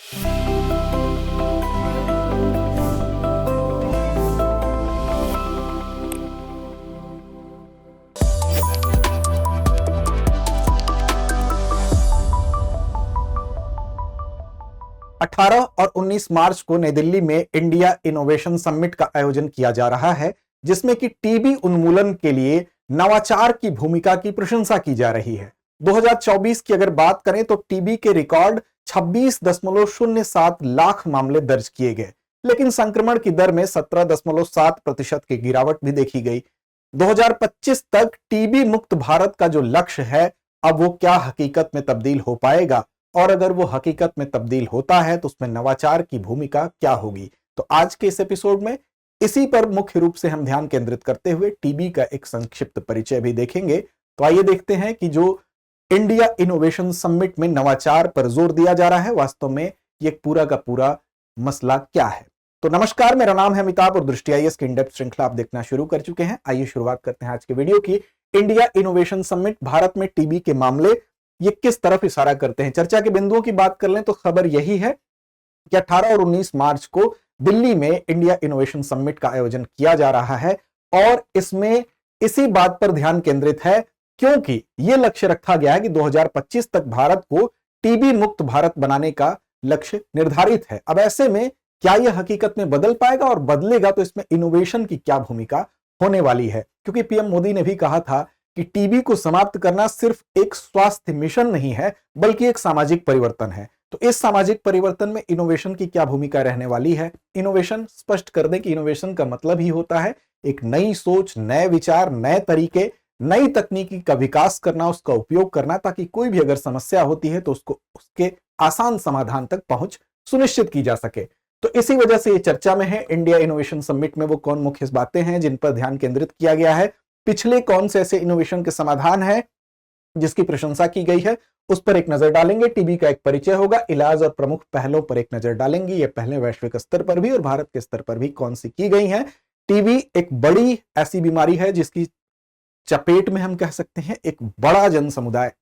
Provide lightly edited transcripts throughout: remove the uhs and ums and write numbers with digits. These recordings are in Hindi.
18 और 19 मार्च को नई दिल्ली में इंडिया इनोवेशन समिट का आयोजन किया जा रहा है, जिसमें कि टीबी उन्मूलन के लिए नवाचार की भूमिका की प्रशंसा की जा रही है। 2024 की अगर बात करें तो टीबी के रिकॉर्ड 26.07 लाख मामले दर्ज किए गए, लेकिन संक्रमण की दर में 17.7% की गिरावट भी देखी गई। 2025 तक टीबी मुक्त भारत का जो लक्ष्य है, अब वो क्या हकीकत में तब्दील हो पाएगा, और अगर वो हकीकत में तब्दील होता है तो उसमें नवाचार की भूमिका क्या होगी। तो आज के इस एपिसोड में इसी पर मुख्य रूप से हम ध्यान केंद्रित करते हुए टीबी का एक संक्षिप्त परिचय भी देखेंगे। तो आइए देखते हैं कि जो इंडिया इनोवेशन समिट में नवाचार पर जोर दिया जा रहा है, वास्तव में ये पूरा का पूरा मसला क्या है। तो नमस्कार, मेरा नाम है अमिताभ और दृष्टि आईएएस की इन-डेप्थ श्रृंखला आप देखना शुरू कर चुके हैं। आइए शुरुआत करते हैं आज के वीडियो की। इंडिया इनोवेशन समिट, भारत में टीबी के मामले ये किस तरफ इशारा करते हैं। चर्चा के बिंदुओं की बात कर लें तो खबर यही है कि 18 और 19 मार्च को दिल्ली में इंडिया इनोवेशन समिट का आयोजन किया जा रहा है, और इसमें इसी बात पर ध्यान केंद्रित है क्योंकि यह लक्ष्य रखा गया है कि 2025 तक भारत को टीबी मुक्त भारत बनाने का लक्ष्य निर्धारित है। अब ऐसे में क्या यह हकीकत में बदल पाएगा, और बदलेगा तो इसमें इनोवेशन की क्या भूमिका होने वाली है। क्योंकि पीएम मोदी ने भी कहा था कि टीबी को समाप्त करना सिर्फ एक स्वास्थ्य मिशन नहीं है, बल्कि एक सामाजिक परिवर्तन है। तो इस सामाजिक परिवर्तन में इनोवेशन की क्या भूमिका रहने वाली है। इनोवेशन, स्पष्ट कर दें कि इनोवेशन का मतलब ही होता है एक नई सोच, नए विचार, नए तरीके, नई तकनीकी का विकास करना, उसका उपयोग करना, ताकि कोई भी अगर समस्या होती है तो उसको उसके आसान समाधान तक पहुंच सुनिश्चित की जा सके। तो इसी वजह से ये चर्चा में है। इंडिया इनोवेशन समिट में वो कौन मुख्य बातें हैं जिन पर ध्यान केंद्रित किया गया है, पिछले कौन से ऐसे इनोवेशन के समाधान है जिसकी प्रशंसा की गई है, उस पर एक नजर डालेंगे। टीबी का एक परिचय होगा, इलाज और प्रमुख पहलों पर एक नजर डालेंगे। ये पहले वैश्विक स्तर पर भी और भारत के स्तर पर भी कौन सी की गई हैं। टीबी एक बड़ी ऐसी बीमारी है जिसकी चपेट में हम कह सकते हैं एक बड़ा जन समुदाय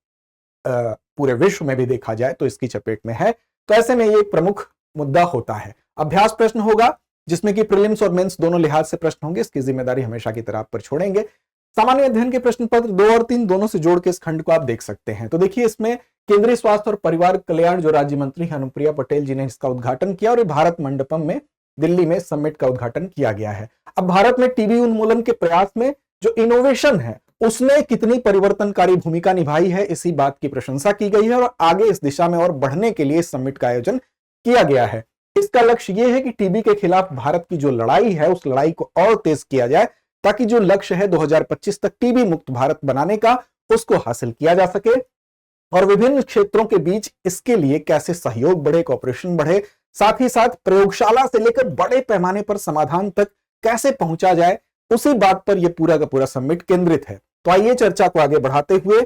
पूरे विश्व में भी देखा जाए तो इसकी चपेट में है। तो ऐसे में ये एक प्रमुख मुद्दा होता है। अभ्यास प्रश्न होगा जिसमें कि प्रीलिम्स और मेंस दोनों लिहाज से प्रश्न होंगे। इसकी जिम्मेदारी हमेशा की तरह आप पर छोड़ेंगे। सामान्य अध्ययन के प्रश्न पत्र 2 और 3 दोनों से जोड़ के इस खंड को आप देख सकते हैं। तो देखिए, इसमें केंद्रीय स्वास्थ्य और परिवार कल्याण जो राज्य मंत्री है अनुप्रिया पटेल जी ने इसका उद्घाटन किया, और भारत मंडपम में दिल्ली में समिट का उद्घाटन किया गया है। अब भारत में टीबी उन्मूलन के प्रयास में जो इनोवेशन है उसने कितनी परिवर्तनकारी भूमिका निभाई है, इसी बात की प्रशंसा की गई है, और आगे इस दिशा में और बढ़ने के लिए इस समिट का आयोजन किया गया है। इसका लक्ष्य यह है कि टीबी के खिलाफ भारत की जो लड़ाई है उस लड़ाई को और तेज किया जाए, ताकि जो लक्ष्य है 2025 तक टीबी मुक्त भारत बनाने का, उसको हासिल किया जा सके। और विभिन्न क्षेत्रों के बीच इसके लिए कैसे सहयोग बढ़े, कॉपरेशन बढ़े, साथ ही साथ प्रयोगशाला से लेकर बड़े पैमाने पर समाधान तक कैसे पहुंचा जाए, उसी बात पर यह पूरा का पूरा समिट केंद्रित है। तो आइए चर्चा को आगे बढ़ाते हुए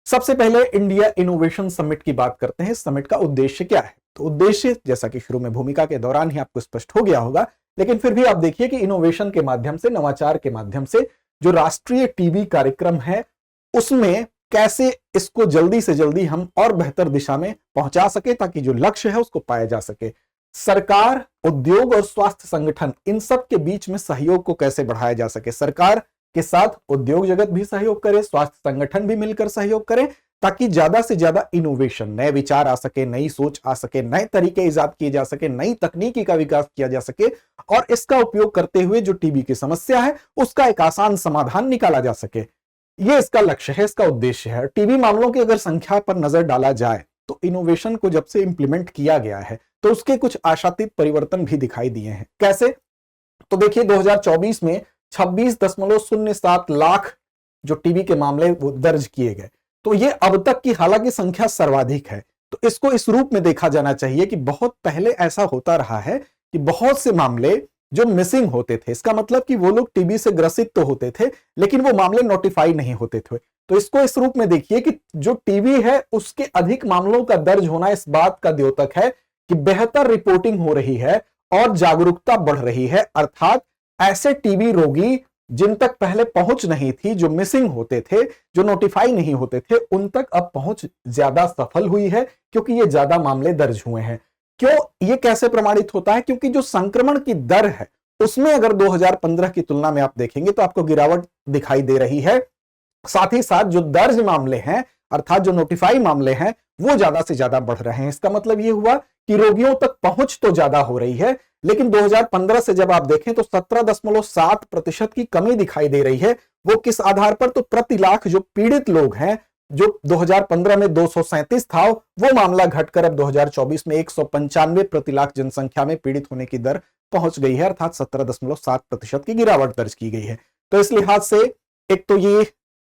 सबसे पहले इंडिया इनोवेशन समिट की बात करते हैं। समिट का उद्देश्य क्या है। तो उद्देश्य, जैसा कि शुरू में भूमिका के दौरान ही आपको स्पष्ट हो गया होगा, लेकिन फिर भी आप देखिए कि इनोवेशन के माध्यम से, नवाचार के माध्यम से जो राष्ट्रीय टीबी कार्यक्रम है उसमें कैसे इसको जल्दी से जल्दी हम और बेहतर दिशा में पहुंचा सके, ताकि जो लक्ष्य है उसको पाया जा सके। सरकार, उद्योग और स्वास्थ्य संगठन, इन सब के बीच में सहयोग को कैसे बढ़ाया जा सके। सरकार के साथ उद्योग जगत भी सहयोग करे, स्वास्थ्य संगठन भी मिलकर सहयोग करें, ताकि ज्यादा से ज्यादा इनोवेशन, नए विचार आ सके, नई सोच आ सके, नए तरीके इजाद किए जा सके, नई तकनीकी का विकास किया जा सके, और इसका उपयोग करते हुए जो टीबी की समस्या है उसका एक आसान समाधान निकाला जा सके। ये इसका लक्ष्य है, इसका उद्देश्य है। टीबी मामलों की अगर संख्या पर नजर डाला जाए तो इनोवेशन को जब से इंप्लीमेंट किया गया है तो उसके कुछ आशातीत परिवर्तन भी दिखाई दिए हैं। कैसे? तो देखिए, 2024 में 26.07 लाख जो टीबी के मामले वो दर्ज किए गए, तो ये अब तक की हालांकि संख्या सर्वाधिक है। तो इसको इस रूप में देखा जाना चाहिए कि बहुत पहले ऐसा होता रहा है कि बहुत से मामले जो मिसिंग होते थे, इसका मतलब कि वो लोग टीबी से ग्रसित तो होते थे लेकिन वो मामले नोटिफाई नहीं होते थे। तो इसको इस रूप में देखिए कि जो टीबी है उसके अधिक मामलों का दर्ज होना इस बात का द्योतक है कि बेहतर रिपोर्टिंग हो रही है और जागरूकता बढ़ रही है। अर्थात ऐसे टीबी रोगी जिन तक पहले पहुंच नहीं थी, जो मिसिंग होते थे, जो नोटिफाई नहीं होते थे, उन तक अब पहुंच ज्यादा सफल हुई है क्योंकि ये ज्यादा मामले दर्ज हुए हैं। क्यों, ये कैसे प्रमाणित होता है? क्योंकि जो संक्रमण की दर है उसमें अगर 2015 की तुलना में आप देखेंगे तो आपको गिरावट दिखाई दे रही है। साथ ही साथ जो दर्ज मामले हैं अर्थात जो नोटिफाई मामले हैं वो ज्यादा से ज्यादा बढ़ रहे हैं। इसका मतलब ये हुआ कि रोगियों तक पहुंच तो ज्यादा हो रही है, लेकिन 2015 से जब आप देखें तो 17.7% की कमी दिखाई दे रही है। वो किस आधार पर? तो प्रति लाख जो पीड़ित लोग हैं, जो 2015 में 237 था, वो मामला घटकर अब 2024 में 195 प्रति लाख जनसंख्या में पीड़ित होने की दर पहुंच गई है, अर्थात 17.7% की गिरावट दर्ज की गई है। तो इस लिहाज से एक तो ये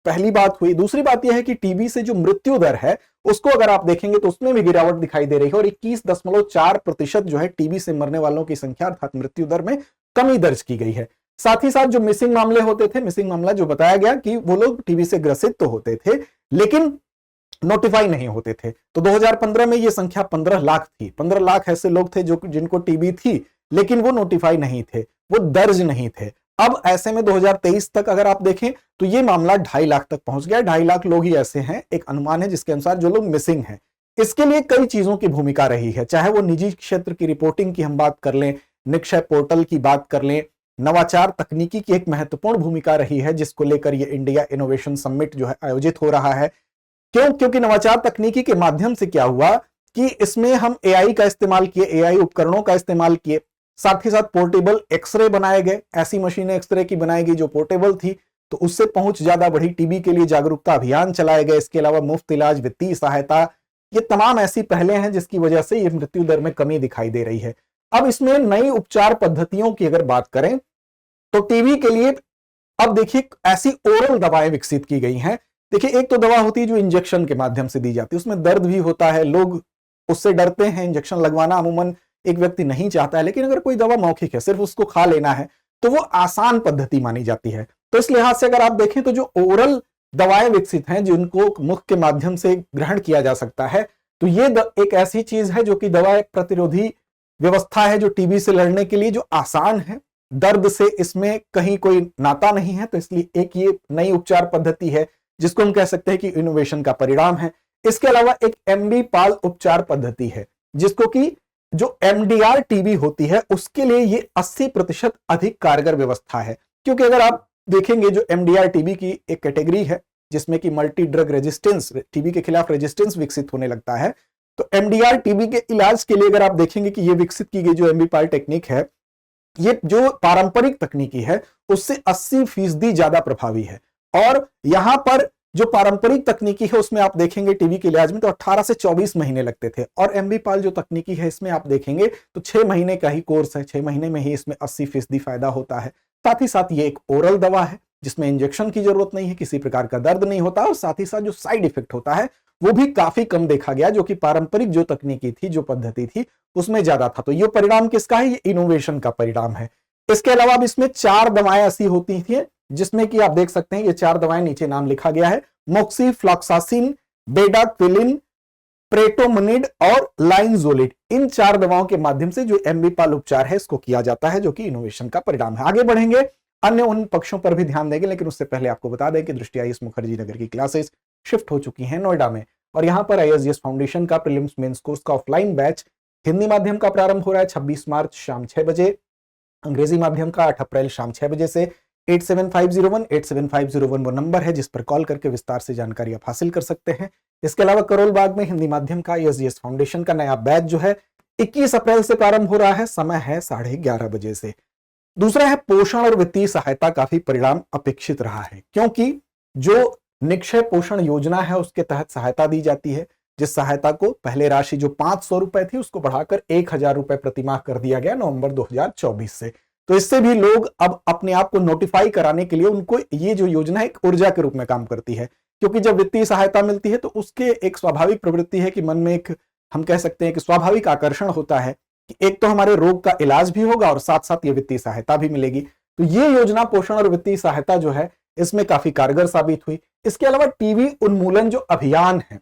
पहली बात हुई। दूसरी बात यह है कि टीबी से जो मृत्यु दर है उसको अगर आप देखेंगे तो उसमें भी गिरावट दिखाई दे रही है और 21.4% जो है टीबी से मरने वालों की संख्या अर्थात मृत्यु दर में कमी दर्ज की गई है। साथ ही साथ जो मिसिंग मामले होते थे, मिसिंग मामला जो बताया गया कि वो लोग टीबी से ग्रसित तो होते थे लेकिन नोटिफाई नहीं होते थे। तो 2015 में ये संख्या 15 लाख थी। 15 लाख ऐसे लोग थे जो जिनको टीबी थी लेकिन वो नोटिफाई नहीं थे, वो दर्ज नहीं थे। अब ऐसे में 2023 तक अगर आप देखें तो ये मामला 2.5 लाख तक पहुंच गया। 2.5 लाख लोग ही ऐसे हैं, एक अनुमान है जिसके अनुसार, जो लोग मिसिंग हैं। इसके लिए कई चीजों की भूमिका रही है, चाहे वो निजी क्षेत्र की रिपोर्टिंग की हम बात कर लें, निक्षय पोर्टल की बात कर लें, नवाचार तकनीकी की एक महत्वपूर्ण भूमिका रही है जिसको लेकर ये इंडिया इनोवेशन समिट जो है आयोजित हो रहा है। क्यों? क्योंकि नवाचार तकनीकी के माध्यम से क्या हुआ कि इसमें हम एआई का इस्तेमाल किए, एआई उपकरणों का इस्तेमाल किए, साथ ही साथ पोर्टेबल एक्सरे बनाए गए, ऐसी मशीनें एक्सरे की बनाई गई जो पोर्टेबल थी, तो उससे पहुंच ज्यादा बढ़ी। टीबी के लिए जागरूकता अभियान चलाए गए। इसके अलावा मुफ्त इलाज, वित्तीय सहायता, ये तमाम ऐसी पहलें हैं जिसकी वजह से ये मृत्यु दर में कमी दिखाई दे रही है। अब इसमें नई उपचार पद्धतियों की अगर बात करें तो टीबी के लिए अब देखिए ऐसी ओरल दवाएं विकसित की गई हैं। देखिए एक तो दवा होती है जो इंजेक्शन के माध्यम से दी जाती है, उसमें दर्द भी होता है, लोग उससे डरते हैं, इंजेक्शन लगवाना अमूमन एक व्यक्ति नहीं चाहता है। लेकिन अगर कोई दवा मौखिक है, सिर्फ उसको खा लेना है, तो वो आसान पद्धति मानी जाती है। तो इस लिहाज से अगर आप देखें तो जो ओरल दवाएं विकसित हैं जिनको मुख के माध्यम से ग्रहण किया जा सकता है, तो ये एक ऐसी चीज है जो कि दवा प्रतिरोधी व्यवस्था है जो टीबी से लड़ने के लिए जो आसान है, दर्द से इसमें कहीं कोई नाता नहीं है। तो इसलिए एक ये नई उपचार पद्धति है जिसको हम कह सकते हैं कि इनोवेशन का परिणाम है। इसके अलावा एक एमबी पाल उपचार पद्धति है जिसको कि जो एमडीआर टीबी होती है उसके लिए ये 80% अधिक कारगर व्यवस्था है। क्योंकि अगर आप देखेंगे जो एमडीआर टीबी की एक कैटेगरी है जिसमें कि मल्टी ड्रग रेजिस्टेंस, टीबी के खिलाफ रेजिस्टेंस विकसित होने लगता है, तो एमडीआर टीबी के इलाज के लिए अगर आप देखेंगे कि ये विकसित की गई जो एमबी पाल टेक्निक है, ये जो पारंपरिक तकनीकी है उससे 80% ज्यादा प्रभावी है। और यहां पर जो पारंपरिक तकनीकी है उसमें आप देखेंगे टीबी के इलाज में तो 18 से 24 महीने लगते थे, और एमबी पाल जो तकनीकी है इसमें आप देखेंगे तो 6 महीने का ही कोर्स है, 6 महीने में ही इसमें 80% फायदा होता है। साथ ही साथ ये एक ओरल दवा है जिसमें इंजेक्शन की जरूरत नहीं है, किसी प्रकार का दर्द नहीं होता, और साथ ही साथ जो साइड इफेक्ट होता है वो भी काफी कम देखा गया, जो कि पारंपरिक जो तकनीकी थी, जो पद्धति थी उसमें ज्यादा था। तो ये परिणाम किसका है? ये इनोवेशन का परिणाम है। इसके अलावा अब इसमें 4 दवाएं ऐसी होती थी जिसमें कि आप देख सकते हैं ये 4 दवाएं, नीचे नाम लिखा गया है, मोक्सीफ्लॉक्सासिन, बेडाक्विलिन, प्रेटोमनिड और लाइनजोलिड। इन 4 दवाओं के माध्यम से जो एमबी पाल उपचार है इसको किया जाता है, जो कि इनोवेशन का परिणाम है। आगे बढ़ेंगे, अन्य उन पक्षों पर भी ध्यान देंगे, लेकिन उससे पहले आपको बता दें कि दृष्टि आईएएस मुखर्जी नगर की क्लासेस शिफ्ट हो चुकी हैं नोएडा में, और यहां पर आईएएस फाउंडेशन का प्रीलिम्स मेंस कोर्स का ऑफलाइन बैच हिंदी माध्यम का प्रारंभ हो रहा है 26 मार्च शाम 6 बजे, अंग्रेजी माध्यम का 8 अप्रैल शाम 6 बजे से। 8750187501 वो नंबर है जिस पर कॉल करके विस्तार से जानकारी आप हासिल कर सकते हैं। इसके अलावा करोल बाग में हिंदी माध्यम का आईएएस फाउंडेशन का नया बैच जो है 21 अप्रैल से प्रारंभ हो रहा है, समय है 11:30 बजे से। दूसरा है पोषण और वित्तीय सहायता, काफी परिणाम अपेक्षित रहा है क्योंकि जो निक्षय पोषण योजना है उसके तहत सहायता दी जाती है, जिस सहायता को पहले राशि जो 500 रुपए थी उसको बढ़ाकर 1000 रुपए प्रतिमाह कर दिया गया नवंबर 2024 से। तो इससे भी लोग अब अपने आप को नोटिफाई कराने के लिए, उनको ये जो योजना एक ऊर्जा के रूप में काम करती है, क्योंकि जब वित्तीय सहायता मिलती है तो उसके एक स्वाभाविक प्रवृत्ति है कि मन में एक, हम कह सकते हैं कि स्वाभाविक आकर्षण होता है कि एक तो हमारे रोग का इलाज भी होगा और साथ साथ ये वित्तीय सहायता भी मिलेगी। तो ये योजना पोषण और वित्तीय सहायता जो है इसमें काफी कारगर साबित हुई। इसके अलावा टीबी उन्मूलन जो अभियान है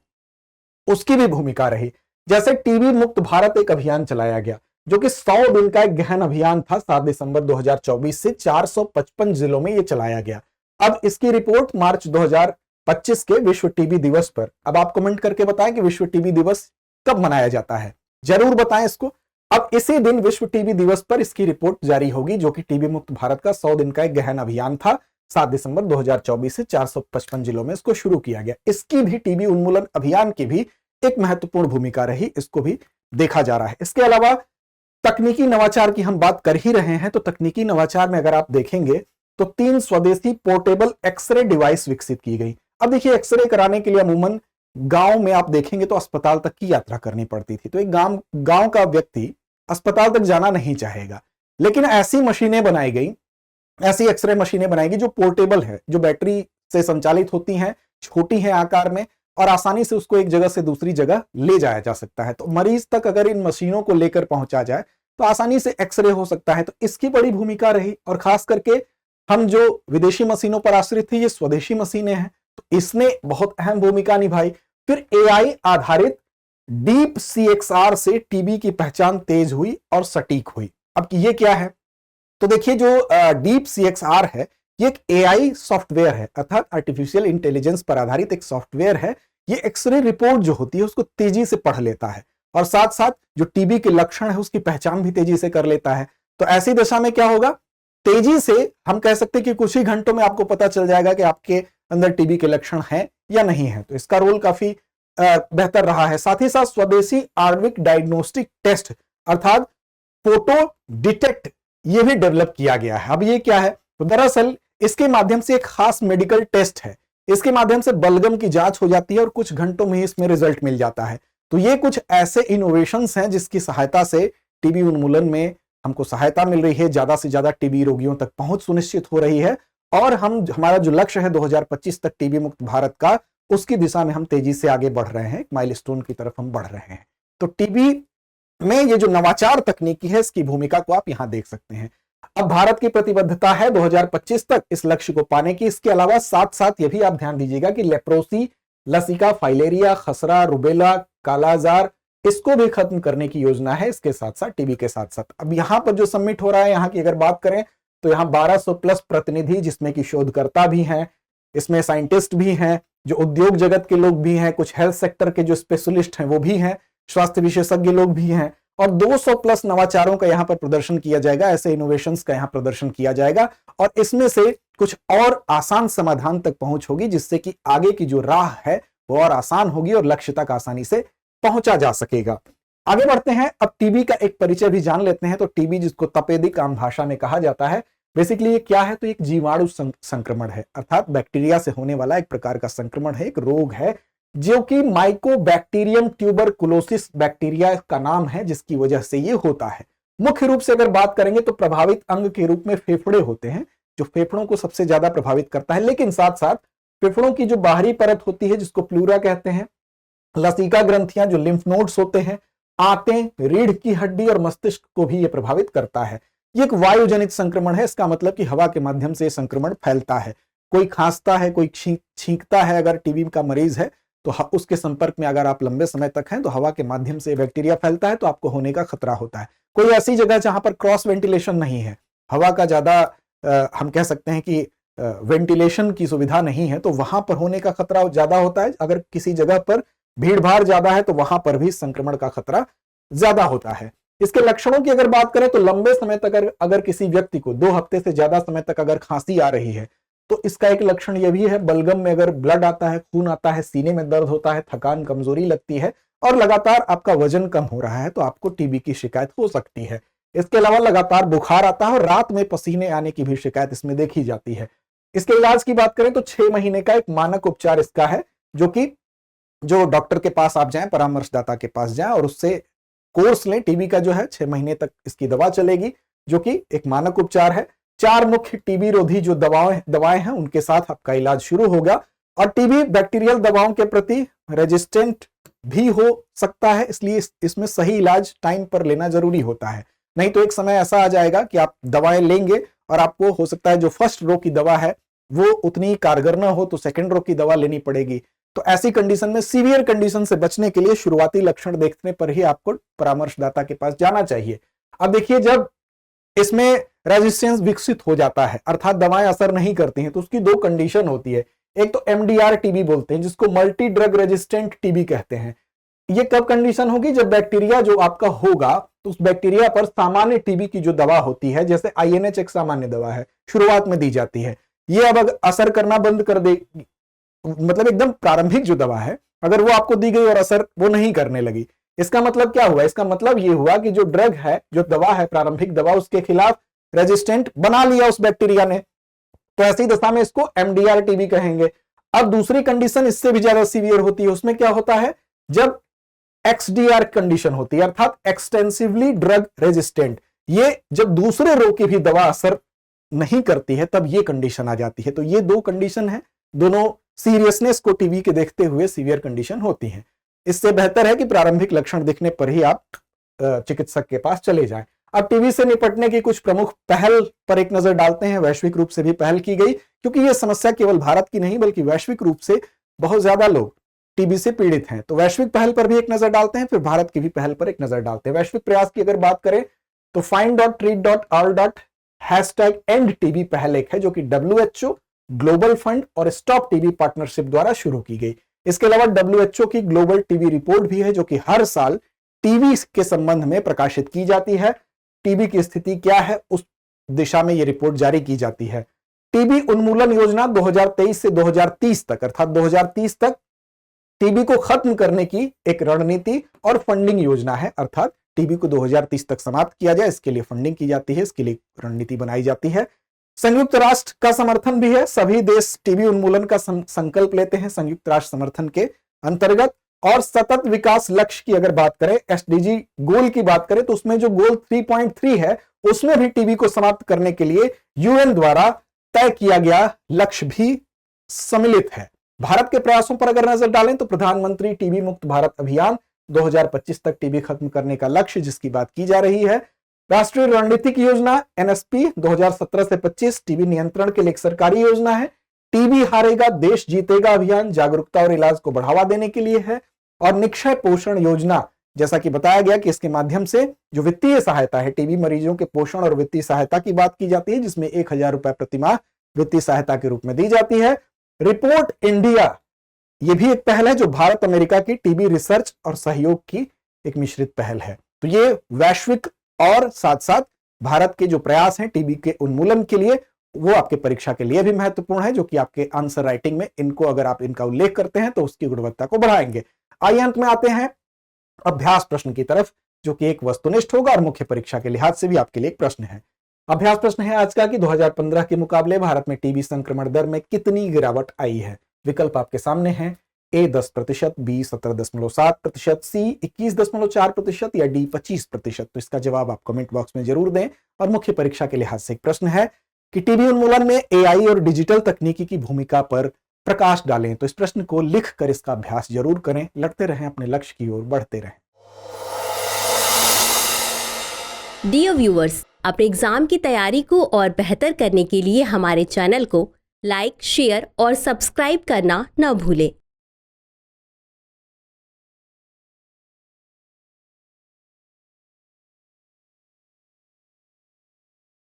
उसकी भी भूमिका रही। जैसे टीबी मुक्त भारत एक अभियान चलाया गया जो कि 100 दिन का एक गहन अभियान था, 7 दिसंबर 2024 से 455 जिलों में यह चलाया गया। अब इसकी रिपोर्ट मार्च 2025 के विश्व टीबी दिवस पर, अब आप कमेंट करके बताएं कि विश्व टीबी दिवस कब मनाया जाता है। जरूर बताएं इसको। अब इसी दिन विश्व टीबी दिवस पर इसकी रिपोर्ट जारी होगी, जो कि टीबी मुक्त भारत का 100 दिन का एक गहन अभियान था। 7 दिसंबर 2024 से 455 जिलों में इसको शुरू किया गया। इसकी भी टीबी उन्मूलन अभियान की भी एक महत्वपूर्ण भूमिका रही, इसको भी देखा जा रहा है। इसके अलावा तकनीकी नवाचार की हम बात कर ही रहे हैं, तो तकनीकी नवाचार में अगर आप देखेंगे तो 3 स्वदेशी पोर्टेबल एक्सरे डिवाइस विकसित की गई। अब देखिए, एक्सरे कराने के लिए अमूमन गांव में आप देखेंगे तो अस्पताल तक की यात्रा करनी पड़ती थी, तो एक गांव का व्यक्ति अस्पताल तक जाना नहीं चाहेगा। लेकिन ऐसी मशीनें बनाई गई, ऐसी एक्सरे मशीनें बनाई गई जो पोर्टेबल है, जो बैटरी से संचालित होती हैं, छोटी हैं आकार में, और आसानी से उसको एक जगह से दूसरी जगह ले जाया जा सकता है। तो मरीज तक अगर इन मशीनों को लेकर पहुंचा जाए तो आसानी से एक्सरे हो सकता है। तो इसकी बड़ी भूमिका रही, और खास करके हम जो विदेशी मशीनों पर आश्रित थे, ये स्वदेशी मशीनें हैं, तो इसने बहुत अहम भूमिका निभाई। फिर एआई आधारित डीप सीएक्सआर से टीबी की पहचान तेज हुई और सटीक हुई। अब ये क्या है, तो देखिए, जो डीप सीएक्सआर है ये एक एआई सॉफ्टवेयर है, अर्थात आर्टिफिशियल इंटेलिजेंस पर आधारित एक सॉफ्टवेयर है। ये एक्सरे रिपोर्ट जो होती है उसको तेजी से पढ़ लेता है, और साथ साथ जो टीबी के लक्षण है उसकी पहचान भी तेजी से कर लेता है। तो ऐसी दशा में क्या होगा, तेजी से हम कह सकते हैं कि कुछ ही घंटों में आपको पता चल जाएगा कि आपके अंदर टीबी के लक्षण हैं या नहीं है। तो इसका रोल काफी बेहतर रहा है। साथ ही साथ स्वदेशी आणविक डायग्नोस्टिक टेस्ट अर्थात फोटो डिटेक्ट ये भी डेवलप किया गया है। अब ये क्या है, तो दरअसल इसके माध्यम से एक खास मेडिकल टेस्ट है, इसके माध्यम से बलगम की जांच हो जाती है और कुछ घंटों में ही इसमें रिजल्ट मिल जाता है। तो ये कुछ ऐसे इनोवेशंस हैं जिसकी सहायता से टीबी उन्मूलन में हमको सहायता मिल रही है, ज्यादा से ज्यादा टीबी रोगियों तक पहुंच सुनिश्चित हो रही है, और हमारा जो लक्ष्य है 2025 तक टीबी मुक्त भारत का, उसकी दिशा में हम तेजी से आगे बढ़ रहे हैं, माइलस्टोन की तरफ हम बढ़ रहे हैं। तो टीबी में ये जो नवाचार तकनीकी है इसकी भूमिका को आप यहां देख सकते हैं। अब भारत की प्रतिबद्धता है 2025 तक इस लक्ष्य को पाने की। इसके अलावा साथ साथ ये भी आप ध्यान दीजिएगा कि लेप्रोसी, लसिका, फाइलेरिया, खसरा, रुबेला, कालाजार, इसको भी खत्म करने की योजना है, इसके साथ साथ टीबी के साथ साथ। अब यहां पर जो सबमिट हो रहा है, यहां की अगर बात करें तो यहां 1200 प्लस प्रतिनिधि, जिसमें कि शोधकर्ता भी हैं, इसमें साइंटिस्ट भी हैं, जो उद्योग जगत के लोग भी हैं, कुछ हेल्थ सेक्टर के जो स्पेशलिस्ट हैं वो भी हैं, स्वास्थ्य विशेषज्ञ लोग भी हैं, और 200 प्लस नवाचारों का यहां पर प्रदर्शन किया जाएगा, ऐसे इनोवेशंस का यहां प्रदर्शन किया जाएगा, और इसमें से कुछ और आसान समाधान तक पहुंच होगी, जिससे कि आगे की जो राह है वो और आसान होगी और लक्ष्य तक आसानी से पहुंचा जा सकेगा। आगे बढ़ते हैं, अब टीबी का एक परिचय भी जान लेते हैं। तो टीबी, जिसको तपेदिक आम भाषा में कहा जाता है, बेसिकली ये क्या है, तो एक जीवाणु संक्रमण है, अर्थात बैक्टीरिया से होने वाला एक प्रकार का संक्रमण है, एक रोग है, जो कि माइकोबैक्टीरियम ट्यूबरकुलोसिस बैक्टीरिया का नाम है, जिसकी वजह से ये होता है। मुख्य रूप से अगर बात करेंगे तो प्रभावित अंग के रूप में फेफड़े होते हैं, जो फेफड़ों को सबसे ज्यादा प्रभावित करता है, लेकिन साथ साथ फेफड़ों की जो बाहरी परत होती है जिसको प्लूरा कहते हैं, लसिका ग्रंथियां जो लिम्फ नोड्स होते हैं, आंतें, रीढ़ की हड्डी और मस्तिष्क को भी ये प्रभावित करता है। ये एक वायुजनित संक्रमण है, इसका मतलब कि हवा के माध्यम से संक्रमण फैलता है। कोई खांसता है, कोई छींकता है, अगर टीबी का मरीज है तो उसके संपर्क में अगर आप लंबे समय तक हैं तो हवा के माध्यम से बैक्टीरिया फैलता है, तो आपको होने का खतरा होता है। कोई ऐसी जगह जहां पर क्रॉस वेंटिलेशन नहीं है, हवा का ज्यादा हम कह सकते हैं कि वेंटिलेशन की सुविधा नहीं है, तो वहां पर होने का खतरा ज्यादा होता है। अगर किसी जगह पर भीड़ भाड़ ज्यादा है तो वहां पर भी संक्रमण का खतरा ज्यादा होता है। इसके लक्षणों की अगर बात करें तो लंबे समय तक अगर किसी व्यक्ति को 2 हफ्ते से ज्यादा समय तक अगर खांसी आ रही है तो इसका एक लक्षण यह भी है, बलगम में अगर ब्लड आता है, खून आता है, सीने में दर्द होता है, थकान, कमजोरी लगती है, और लगातार आपका वजन कम हो रहा है, तो आपको टीबी की शिकायत हो सकती है। इसके अलावा लगातार बुखार आता है और रात में पसीने आने की भी शिकायत इसमें देखी जाती है। इसके इलाज की बात करें तो 6 महीने का एक मानक उपचार इसका है, जो डॉक्टर के पास आप जाएं, परामर्शदाता के पास जाएं और उससे कोर्स लें। टीबी का जो है 6 महीने तक इसकी दवा चलेगी, जो कि एक मानक उपचार है। 4 मुख्य टीबी रोधी जो दवाएं हैं उनके साथ आपका इलाज शुरू होगा, और टीबी बैक्टीरियल दवाओं के प्रति रेजिस्टेंट भी हो सकता है, इसलिए इसमें सही इलाज टाइम पर लेना जरूरी होता है। नहीं तो एक समय ऐसा आ जाएगा कि आप दवाएं लेंगे और आपको हो सकता है जो फर्स्ट रो की दवा है वो उतनी कारगर ना हो, तो सेकेंड रो की दवा लेनी पड़ेगी। तो ऐसी कंडीशन में, सीवियर कंडीशन से बचने के लिए शुरुआती लक्षण देखने पर ही आपको परामर्शदाता के पास जाना चाहिए। अब देखिए, जब इसमें रेजिस्टेंस विकसित हो जाता है, अर्थात दवाएं असर नहीं करती हैं, तो उसकी 2 कंडीशन होती है। एक तो एमडीआर टीबी बोलते हैं, जिसको मल्टी ड्रग रेजिस्टेंट टीबी कहते हैं। ये कब कंडीशन होगी? जब बैक्टीरिया जो आपका होगा तो उस बैक्टीरिया पर सामान्य टीबी की जो दवा होती है, जैसे आईएनएच एक सामान्य दवा है, शुरुआत में दी जाती है, ये अब असर करना बंद कर देगी, मतलब एकदम प्रारंभिक जो दवा है अगर वो आपको दी गई और असर वो नहीं करने लगी, इसका मतलब क्या हुआ? इसका मतलब ये हुआ कि जो ड्रग है, जो दवा है, प्रारंभिक दवा, उसके खिलाफ रेजिस्टेंट बना लिया उस बैक्टीरिया ने, तो ऐसी दशा में इसको एमडीआर टीबी कहेंगे। अब दूसरी कंडीशन इससे भी ज्यादा सीवियर होती है, उसमें क्या होता है? जब एक्सडीआर कंडीशन होती है, अर्थात एक्सटेंसिवली ड्रग रेजिस्टेंट, ये जब दूसरे रोग की भी दवा असर नहीं करती है तब ये कंडीशन आ जाती है। तो ये दो कंडीशन है, दोनों सीरियसनेस को टीबी के देखते हुए सीवियर कंडीशन होती है। इससे बेहतर है कि प्रारंभिक लक्षण दिखने पर ही आप चिकित्सक के पास चले जाएं। अब टीबी से निपटने की कुछ प्रमुख पहल पर एक नजर डालते हैं। वैश्विक रूप से भी पहल की गई, क्योंकि यह समस्या केवल भारत की नहीं बल्कि वैश्विक रूप से बहुत ज्यादा लोग टीबी से पीड़ित हैं। तो वैश्विक पहल पर भी एक नजर डालते हैं, फिर भारत की भी पहल पर एक नजर डालते हैं। वैश्विक प्रयास की अगर बात करें तो find.treat.all.#end-TB पहल एक है, जो कि WHO, ग्लोबल फंड और स्टॉप टीबी पार्टनरशिप द्वारा शुरू की गई। इसके अलावा WHO की ग्लोबल टीबी रिपोर्ट भी है, जो कि हर साल टीबी के संबंध में प्रकाशित की जाती है। टीबी की स्थिति क्या है उस दिशा में यह रिपोर्ट जारी की जाती है। टीबी उन्मूलन योजना 2023 से 2030 तक, अर्थात 2030 तक टीबी को खत्म करने की एक रणनीति और फंडिंग योजना है, अर्थात टीबी को 2030 तक समाप्त किया जाए, इसके लिए फंडिंग की जाती है, इसके लिए रणनीति बनाई जाती है। संयुक्त राष्ट्र का समर्थन भी है, सभी देश टीबी उन्मूलन का संकल्प लेते हैं संयुक्त राष्ट्र समर्थन के अंतर्गत। और सतत विकास लक्ष्य की अगर बात करें, एसडीजी गोल की बात करें, तो उसमें जो गोल 3.3 है उसमें भी टीबी को समाप्त करने के लिए यूएन द्वारा तय किया गया लक्ष्य भी सम्मिलित है। भारत के प्रयासों पर अगर नजर डालें तो प्रधानमंत्री टीबी मुक्त भारत अभियान 2025 तक टीबी खत्म करने का लक्ष्य जिसकी बात की जा रही है। राष्ट्रीय रणनीतिक योजना एनएसपी 2017 से 25 टीबी नियंत्रण के लिए एक सरकारी योजना है। टीबी हारेगा देश जीतेगा अभियान जागरूकता और इलाज को बढ़ावा देने के लिए है। और निक्षय पोषण योजना, जैसा कि बताया गया कि इसके माध्यम से जो वित्तीय सहायता है, टीबी मरीजों के पोषण और वित्तीय सहायता की बात की जाती है, जिसमें 1000 रुपए प्रति माह वित्तीय सहायता के रूप में दी जाती है। रिपोर्ट इंडिया, यह भी एक पहल है जो भारत अमेरिका की टीबी रिसर्च और सहयोग की एक मिश्रित पहल है। तो ये वैश्विक और साथ साथ भारत के जो प्रयास हैं टीबी के उन्मूलन के लिए, वो आपके परीक्षा के लिए भी महत्वपूर्ण है, जो कि आपके आंसर राइटिंग में इनको अगर आप इनका उल्लेख करते हैं तो उसकी गुणवत्ता को बढ़ाएंगे। आइए अंत में आते हैं अभ्यास प्रश्न की तरफ, जो कि एक वस्तुनिष्ठ होगा और मुख्य परीक्षा के लिहाज से भी आपके लिए एक प्रश्न है। अभ्यास प्रश्न है आज का कि 2015 के मुकाबले भारत में टीबी संक्रमण दर में कितनी गिरावट आई है। विकल्प आपके सामने हैं, ए 10%, बी 17.7%, सी 21.4% या डी 25%। तो इसका जवाब आप कमेंट बॉक्स में जरूर दें। और मुख्य परीक्षा के लिहाज से एक प्रश्न है कि टीबी उन्मूलन में एआई और डिजिटल तकनीकी की भूमिका पर प्रकाश डालें। तो इस प्रश्न को लिखकर इसका अभ्यास जरूर करें। लड़ते रहें, अपने लक्ष्य की ओर बढ़ते रहें। डियर व्यूअर्स, अपने एग्जाम की तैयारी को और बेहतर करने के लिए हमारे चैनल को लाइक, शेयर और सब्सक्राइब करना न भूलें।